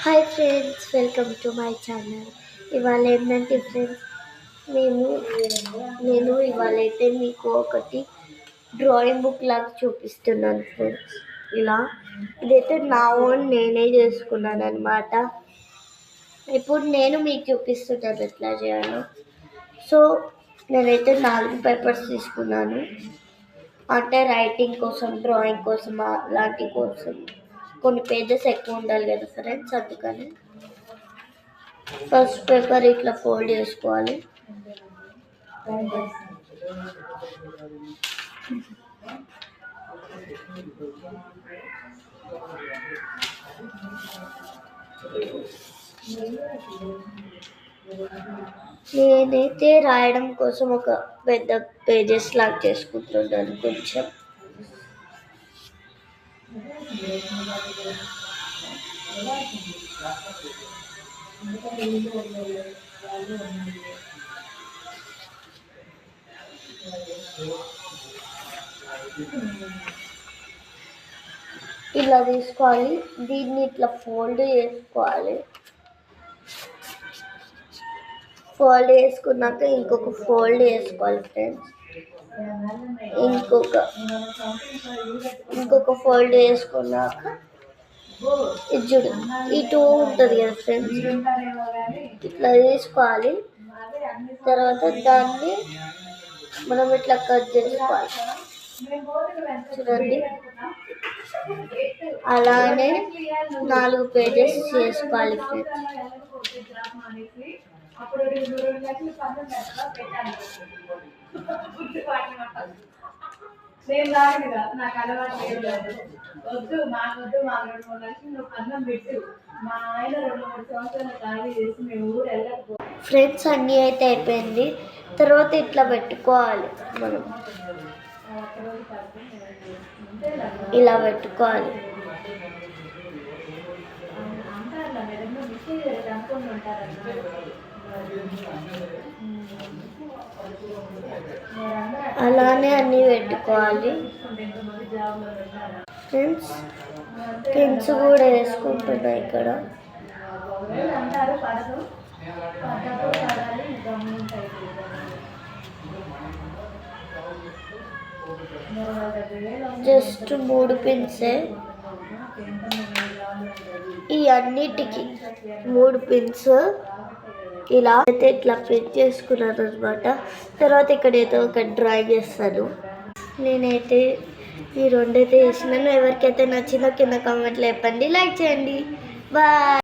Hi friends, welcome to my channel. ఇవాళ ఏంటంటే friends, నేను ఇవాళ అయితే మీకు ఒకటి డ్రాయింగ్ బుక్ లాగా చూపిస్తున్నాను ఫ్రెండ్స్. ఇదైతే నా ఓన్ నేనే చేసుకున్నాను అనమాట. ఇప్పుడు నేను మీకు చూపిస్తున్నాను ఎట్లా చేయాలో. సో నేనైతే 4 పేపర్స్ తీసుకున్నాను, అంటే రైటింగ్ కోసం, డ్రాయింగ్ కోసం, అలాంటి కోసం. కొన్ని పేజెస్ ఎక్కువ ఉండాలి కదా ఫ్రెండ్స్, అందుకని ఫస్ట్ పేపర్ ఇట్లా ఫోల్డ్ చేసుకోవాలి. నేనైతే రాయడం కోసం ఒక పెద్ద పేజెస్ లాగా చేసుకుంటున్నాను కొంచెం. ఇలా తీసుకోవాలి, దీన్ని ఇట్లా ఫోల్డ్ చేసుకోవాలి. ఫోల్డ్ చేసుకున్నాక ఇంకొక ఫోల్డ్ చేసుకోవాలి ఫ్రెండ్స్. ఇంకొక ఫోల్డ్ చేసుకున్నాక ఇది చూడు, ఈ 2 ఉంటుంది కదా ఫ్రెండ్స్, ఇట్లా తీసుకోవాలి. తర్వాత దాన్ని మనం ఇట్లా కట్ చేసుకోవాలి. చూడండి, అలానే 4 పేజెస్ చేసుకోవాలి ఫ్రెండ్స్. ఫ్రెండ్స్ అన్నీ అయితే అయిపోయింది. తర్వాత ఇట్లా పెట్టుకోవాలి, మనం ఇలా పెట్టుకోవాలి. అలానే అన్నీ పెట్టుకోవాలి ఫ్రెండ్స్. పెన్స్ కూడా వేసుకుంటున్నా ఇక్కడ. జస్ట్ 3 పిన్సే, ఈ అన్నిటికీ 3 పిన్స్. ఇలా అయితే ఇట్లా ప్రింట్ చేసుకున్నాను అనమాట. తర్వాత ఇక్కడ ఏదో ఒక డ్రాయింగ్ చేస్తాను. నేనైతే ఈ 2 అయితే చేసినాను. ఎవరికైతే నచ్చిందో కింద కామెంట్లో చెప్పండి, లైక్ చేయండి. బాయ్.